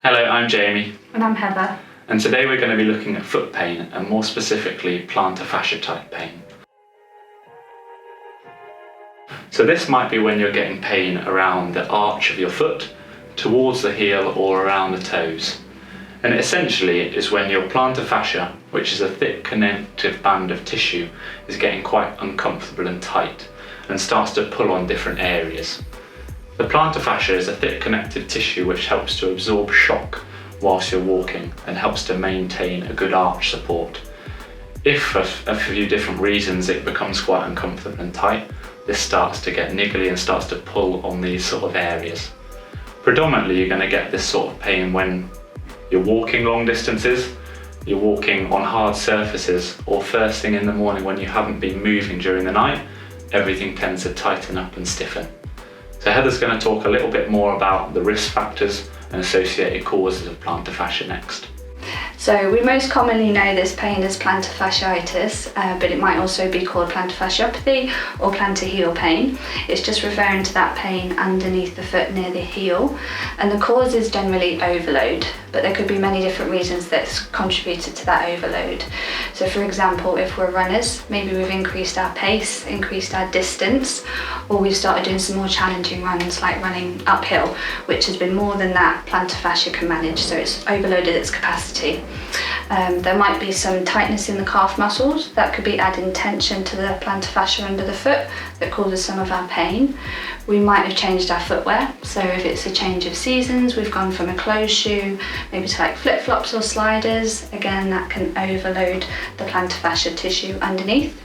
Hello, I'm Jamie, And I'm Heather. and today we're going to be looking at foot pain and more specifically plantar fascia type pain. So this might be when you're getting pain around the arch of your foot, towards the heel or around the toes. And essentially it is when your plantar fascia, which is a thick connective band of tissue, is getting quite uncomfortable and tight and starts to pull on different areas. The plantar fascia is a thick connective tissue which helps to absorb shock whilst you're walking and helps to maintain a good arch support. If for a few different reasons it becomes quite uncomfortable and tight, this starts to get niggly and starts to pull on these sort of areas. Predominantly you're going to get this sort of pain when you're walking long distances, you're walking on hard surfaces, or first thing in the morning when you haven't been moving during the night, everything tends to tighten up and stiffen. So Heather's going to talk a little bit more about the risk factors and associated causes of plantar fascia next. So we most commonly know this pain as plantar fasciitis, but it might also be called plantar fasciopathy or plantar heel pain. It's just referring to that pain underneath the foot near the heel. And the cause is generally overload, but there could be many different reasons that's contributed to that overload. So for example, if we're runners, maybe we've increased our pace, increased our distance, or we've started doing some more challenging runs like running uphill, which has been more than that plantar fascia can manage, so it's overloaded its capacity. There might be some tightness in the calf muscles that could be adding tension to the plantar fascia under the foot that causes some of our pain. We might have changed our footwear, so if it's a change of seasons, we've gone from a closed shoe maybe to like flip-flops or sliders, again that can overload the plantar fascia tissue underneath.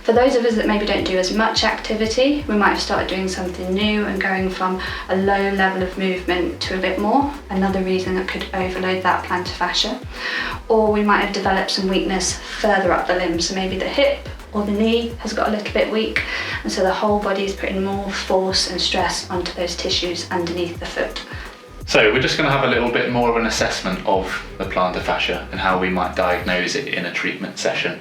For those of us that maybe don't do as much activity, we might have started doing something new and going from a low level of movement to a bit more, another reason that could overload that plantar fascia. Or we might have developed some weakness further up the limb, so maybe the hip or the knee has got a little bit weak, and so the whole body is putting more force and stress onto those tissues underneath the foot. So we're just going to have a little bit more of an assessment of the plantar fascia and how we might diagnose it in a treatment session.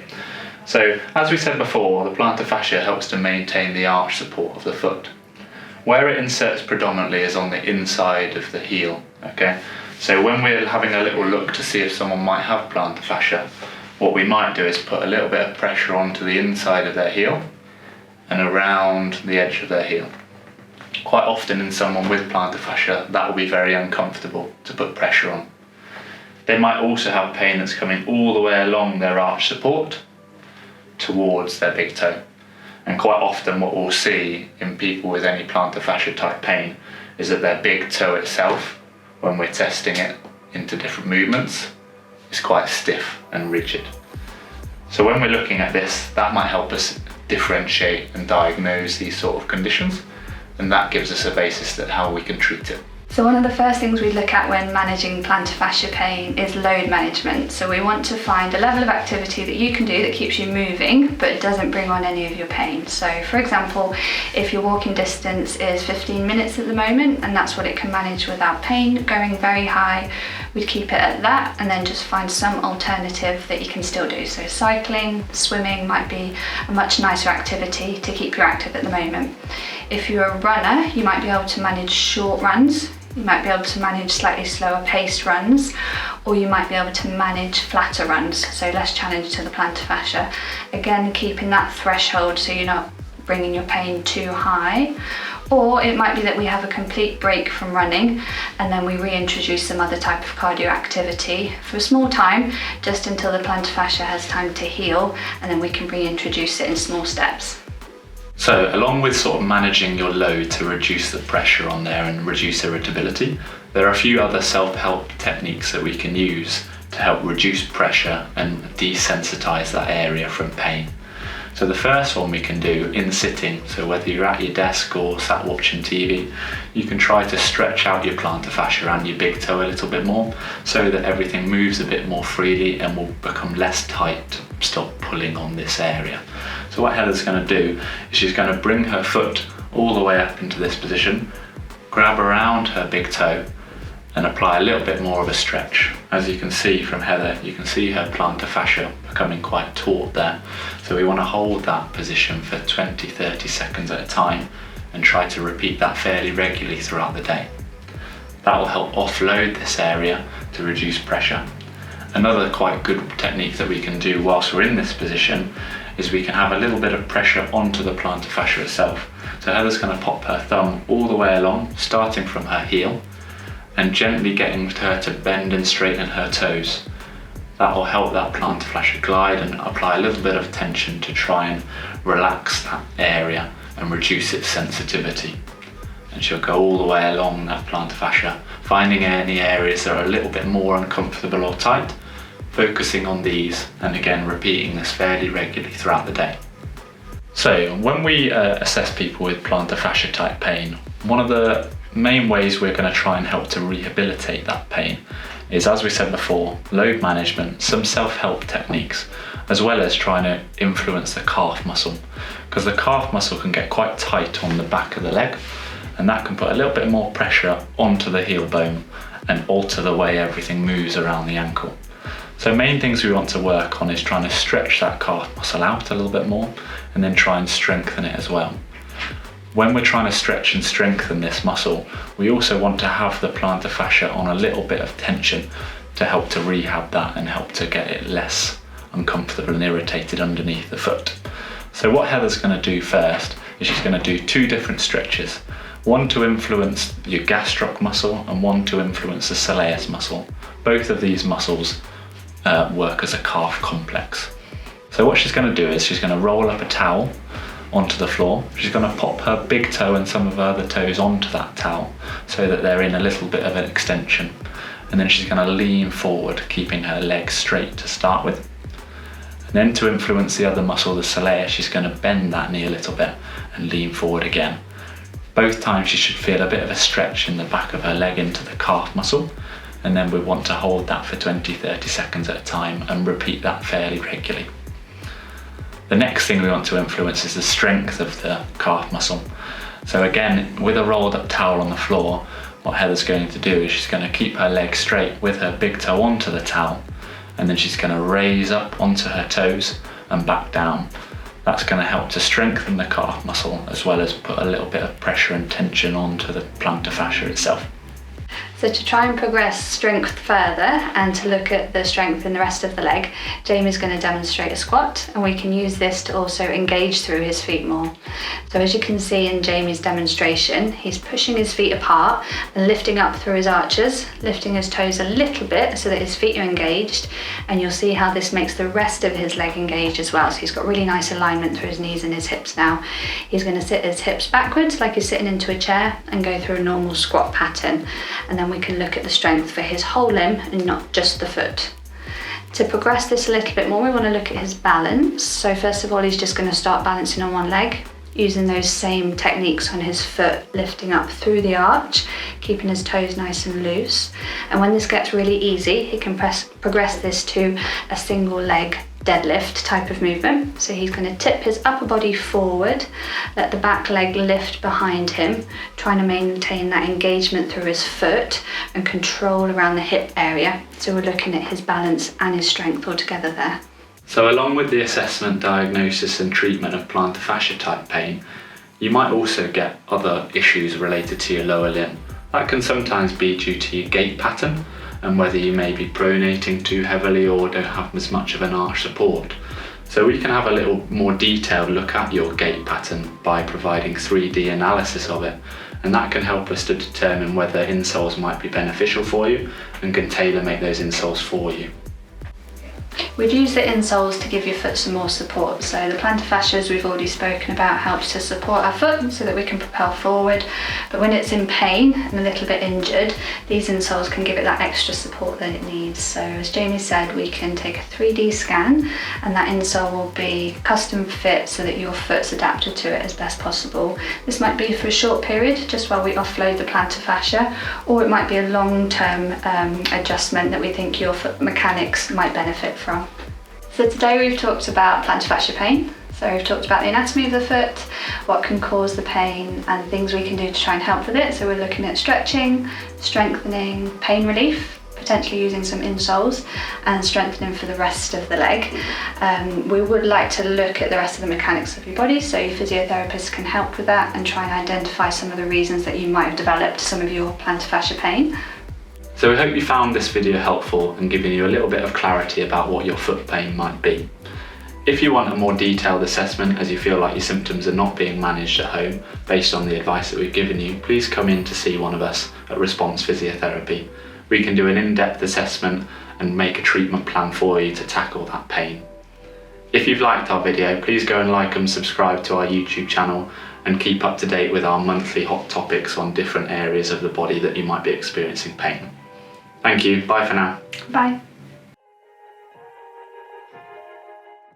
So, as we said before, the plantar fascia helps to maintain the arch support of the foot. Where it inserts predominantly is on the inside of the heel, okay? So when we're having a little look to see if someone might have plantar fascia, what we might do is put a little bit of pressure onto the inside of their heel and around the edge of their heel. Quite often in someone with plantar fascia, that will be very uncomfortable to put pressure on. They might also have pain that's coming all the way along their arch support towards their big toe. And quite often what we'll see in people with any plantar fascia type pain is that their big toe itself, when we're testing it into different movements, is quite stiff and rigid. So when we're looking at this, that might help us differentiate and diagnose these sort of conditions, and that gives us a basis that how we can treat it. So one of the first things we look at when managing plantar fascia pain is load management. So we want to find a level of activity that you can do that keeps you moving, but it doesn't bring on any of your pain. So for example, if your walking distance is 15 minutes at the moment, and that's what it can manage without pain, going very high, we'd keep it at that and then just find some alternative that you can still do. So cycling, swimming might be a much nicer activity to keep you active at the moment. If you're a runner, you might be able to manage short runs. You might be able to manage slightly slower paced runs, or you might be able to manage flatter runs, so less challenge to the plantar fascia. Again, keeping that threshold so you're not bringing your pain too high. Or it might be that we have a complete break from running and then we reintroduce some other type of cardio activity for a small time, just until the plantar fascia has time to heal, and then we can reintroduce it in small steps. So along with sort of managing your load to reduce the pressure on there and reduce irritability, there are a few other self-help techniques that we can use to help reduce pressure and desensitize that area from pain. So the first one we can do in sitting, so whether you're at your desk or sat watching TV, you can try to stretch out your plantar fascia and your big toe a little bit more so that everything moves a bit more freely and will become less tight, stop pulling on this area. So what Heather's going to do is she's going to bring her foot all the way up into this position, grab around her big toe and apply a little bit more of a stretch. As you can see from Heather, you can see her plantar fascia becoming quite taut there. So we want to hold that position for 20-30 seconds at a time and try to repeat that fairly regularly throughout the day. That will help offload this area to reduce pressure. Another quite good technique that we can do whilst we're in this position is we can have a little bit of pressure onto the plantar fascia itself. So Heather's going to pop her thumb all the way along, starting from her heel, and gently getting her to bend and straighten her toes. That will help that plantar fascia glide and apply a little bit of tension to try and relax that area and reduce its sensitivity. And she'll go all the way along that plantar fascia, finding any areas that are a little bit more uncomfortable or tight, focusing on these, and again repeating this fairly regularly throughout the day. So when we assess people with plantar fascia type pain, one of the main ways we're going to try and help to rehabilitate that pain is, as we said before, load management, some self-help techniques, as well as trying to influence the calf muscle, because the calf muscle can get quite tight on the back of the leg, and that can put a little bit more pressure onto the heel bone and alter the way everything moves around the ankle. So main things we want to work on is trying to stretch that calf muscle out a little bit more and then try and strengthen it as well. When we're trying to stretch and strengthen this muscle, we also want to have the plantar fascia on a little bit of tension to help to rehab that and help to get it less uncomfortable and irritated underneath the foot. So what Heather's going to do first is she's going to do 2 different stretches. One to influence your gastroc muscle and one to influence the soleus muscle. Both of these muscles work as a calf complex. So what she's going to do is she's going to roll up a towel onto the floor. She's going to pop her big toe and some of her other toes onto that towel so that they're in a little bit of an extension. And then she's going to lean forward, keeping her legs straight to start with. And then to influence the other muscle, the soleus, she's going to bend that knee a little bit and lean forward again. Both times she should feel a bit of a stretch in the back of her leg into the calf muscle, and then we want to hold that for 20-30 seconds at a time and repeat that fairly regularly. The next thing we want to influence is the strength of the calf muscle. So again, with a rolled up towel on the floor, what Heather's going to do is she's going to keep her leg straight with her big toe onto the towel, and then she's going to raise up onto her toes and back down. That's going to help to strengthen the calf muscle as well as put a little bit of pressure and tension onto the plantar fascia itself. So to try and progress strength further and to look at the strength in the rest of the leg, Jamie's going to demonstrate a squat, and we can use this to also engage through his feet more. So as you can see in Jamie's demonstration, he's pushing his feet apart and lifting up through his arches, lifting his toes a little bit so that his feet are engaged, and you'll see how this makes the rest of his leg engage as well. So he's got really nice alignment through his knees and his hips now. He's going to sit his hips backwards like he's sitting into a chair and go through a normal squat pattern, and then we can look at the strength for his whole limb and not just the foot. To progress this a little bit more, we want to look at his balance. So first of all, he's just going to start balancing on one leg, using those same techniques on his foot, lifting up through the arch, keeping his toes nice and loose. And when this gets really easy, he can progress this to a single leg deadlift type of movement. So he's going to tip his upper body forward, let the back leg lift behind him, trying to maintain that engagement through his foot and control around the hip area. So we're looking at his balance and his strength all together there. So along with the assessment, diagnosis and treatment of plantar fascia type pain, you might also get other issues related to your lower limb. That can sometimes be due to your gait pattern and whether you may be pronating too heavily or don't have as much of an arch support. So we can have a little more detailed look at your gait pattern by providing 3D analysis of it, and that can help us to determine whether insoles might be beneficial for you and can tailor make those insoles for you. We'd use the insoles to give your foot some more support. So the plantar fascia, as we've already spoken about, helps to support our foot so that we can propel forward. But when it's in pain and a little bit injured, these insoles can give it that extra support that it needs. So as Jamie said, we can take a 3D scan, and that insole will be custom fit so that your foot's adapted to it as best possible. This might be for a short period, just while we offload the plantar fascia, or it might be a long-term adjustment that we think your foot mechanics might benefit from. So today we've talked about plantar fascia pain. So we've talked about the anatomy of the foot, what can cause the pain, and things we can do to try and help with it. So we're looking at stretching, strengthening, pain relief, potentially using some insoles and strengthening for the rest of the leg. We would like to look at the rest of the mechanics of your body, so your physiotherapist can help with that and try and identify some of the reasons that you might have developed some of your plantar fascia pain. So we hope you found this video helpful and given you a little bit of clarity about what your foot pain might be. If you want a more detailed assessment as you feel like your symptoms are not being managed at home based on the advice that we've given you, please come in to see one of us at Response Physiotherapy. We can do an in-depth assessment and make a treatment plan for you to tackle that pain. If you've liked our video, please go and like and subscribe to our YouTube channel and keep up to date with our monthly hot topics on different areas of the body that you might be experiencing pain. Thank you, bye for now. Bye.